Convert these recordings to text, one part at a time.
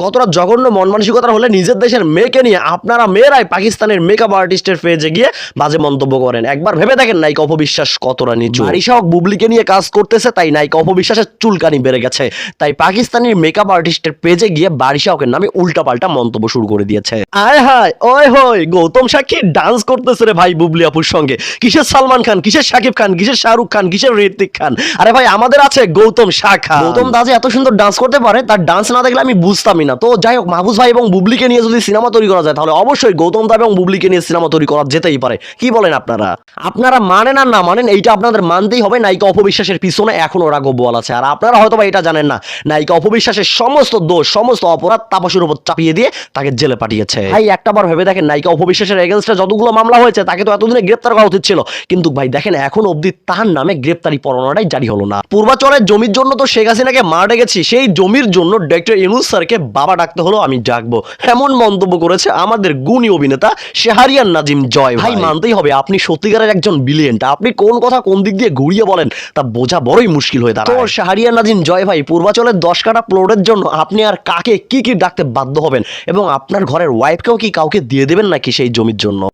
কতটা জঘন্য মন মানসিকতার হলে নিজের দেশের মেয়েকে নিয়ে আপনারা মেয়েরাই পাকিস্তানের মেকআপ আর্টিস্টের পেজে গিয়ে বাজে মন্তব্য করেন। একবার ভেবে দেখেন নায়িকা অপবিশ্বাস কতটা নিচু। বারিশা হক বুবলিকে নিয়ে কাজ করতেছে, তাই নায়িকা অপবিশ্বাসের চুলকানি বেড়ে গেছে। তাই পাকিস্তানের মেকআপ আর্টিস্টের পেজে গিয়ে বারিশা হকের নামে উল্টাপাল্টা মন্তব্য শুরু করে দিয়েছে। আয় হায় ওই হই, গৌতম সাক্ষী ডান্স করতেছে রে ভাই বুবলি আপুর সঙ্গে। কিসের সালমান খান, কিসের শাকিব খান, কিসের শাহরুখ খান, কিসের ঋত্বিক খান? আরে ভাই আমাদের আছে গৌতম শাখা। গৌতম দা যে এত সুন্দর ডান্স করতে পারে, তার ডান্স না দেখলে আমি বুঝতামই না। তো যাই হোক, মাহফুজ ভাই এবং বুবলিকে নিয়ে যদি সিনেমা তৈরি করা যায়, তাহলে অবশ্যই গৌতম দা এবং বুবলিকে নিয়ে সিনেমা তৈরি করা যেতেই পারে। কি বলেন আপনারা? আপনারা মানেন আর না মানেন, এইটা আপনাদের মানতেই হবে। নায়িকা অপবিশ্বাসের পিছনে এখনো রাঘব বোয়াল আছে। আর আপনারা হয়তো বা এটা জানেন না, নায়িকা অপবিশ্বাসের সমস্ত দোষ, সমস্ত অপরাধ তাপসের উপর চাপিয়ে দিয়ে তাকে জেলে পাঠিয়েছে। ভাই একটাবার ভেবে দেখেন, নায়িকা অপবিশ্বাসের এগেইনস্টে যতগুলো মামলা হয়েছে, তাকে তো এতদিনে গ্রেপ্তার করা উচিত ছিল। কিন্তু ভাই দেখেন, এখন অবধি তার নামে গ্রেপ্তারি পরোয়ানাটাই জারি হলো না। পূর্বাচলের জমির জন্য তো শেখ হাসিনাকে মার ডেকেছি, সেই জমির জন্য ডক্টর ইউনূস স্যারকে বাবা ডাকতে হলো আমি ডাকবো, এমন মন্তব্য করেছে আমাদের গুণী অভিনেতা শাহরিয়ার নাজিম জয়। ভাই মানতেই হবে, আপনি সত্যিকারের একজন ব্রিলিয়েন্ট। আপনি কোন কথা কোন দিক দিয়ে ঘুরিয়ে বলেন তা বোঝা বড়ই মুশকিল হয়ে দাঁড়ায়। তো শাহরিয়ার নাজিম জয় ভাই, পূর্বাচলের 10 কাঠা প্লটের জন্য আপনি আর কাকে কি কি ডাকতে বাধ্য হবেন, এবং আপনার ঘরের ওয়াইফকেও কি কাউকে দিয়ে দেবেন নাকি সেই জমির জন্য?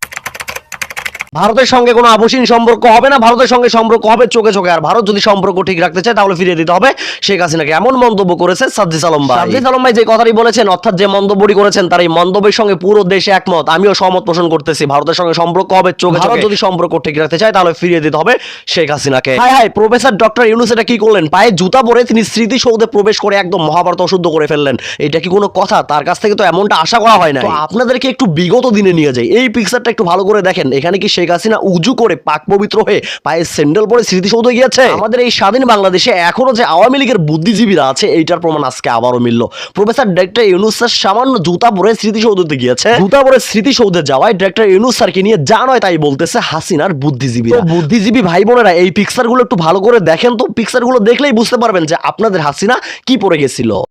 ভারতের সঙ্গে কোনো আপসীন সম্পর্ক হবে না, ভারতের সঙ্গে সম্পর্ক হবে চোখে চোখে। আর ভারত যদি সম্পর্ক ঠিক রাখতে চায়, তাহলে ফিরিয়ে দিতে হবে শেখ হাসিনাকে, এমন মন্তব্য করেছে সাজ্জিদ আলম ভাই। সাজ্জিদ আলম ভাই যে কথাটি বলেছেন, অর্থাৎ যে মন্তব্যটি করেছেন, তার এই মন্তব্যের সঙ্গে পুরো দেশে একমত। আমিও সহমত পোষণ করতেছি। ভারতের সঙ্গে সম্পর্ক হবে চোখে চোখে। যদি সম্পর্ক ঠিক রাখতে চায়, তাহলে ফিরিয়ে দিতে হবে শেখ হাসিনাকে। High high, professor doctor Yunus এটা কি করলেন? পায়ে জুতা পরে তিনি স্মৃতিসৌধে প্রবেশ করে একদম মহাভারত অশুদ্ধ করে ফেললেন। এটা কি কোনো কথা? তার কাছ থেকে তো এমনটা আশা করা হয় না। তো আপনাদেরকে একটু বিগত দিনে নিয়ে যাই। এই পিকচারটা একটু ভালো করে দেখেন। এখানে কি শেখ হাসিনা উজু করে পাক পবিত্র হয়ে পায়ে স্যান্ডেল পরে স্মৃতিসৌধে গিয়েছে? আমাদের এই স্বাধীন বাংলাদেশে এখনো যে আওয়ামী লীগের বুদ্ধিজীবীরা আছে, এইটার প্রমাণ আজকে আবারও মিলল। প্রফেসর ডক্টর ইউনূস স্যার সামান্য জুতা পরে স্মৃতিসৌধতে গিয়েছে। জুতা পরে স্মৃতিসৌধে যাওয়ায় ডক্টর ইউনূস স্যারকে নিয়ে যা নয় তাই বলতেছে হাসিনার বুদ্ধিজীবী। বুদ্ধিজীবী ভাই বোনেরা, এই পিকচারগুলো একটু ভালো করে দেখেন। তো পিকচারগুলো দেখলেই বুঝতে পারবেন যে আপনাদের হাসিনা কি পড়ে গেছিল।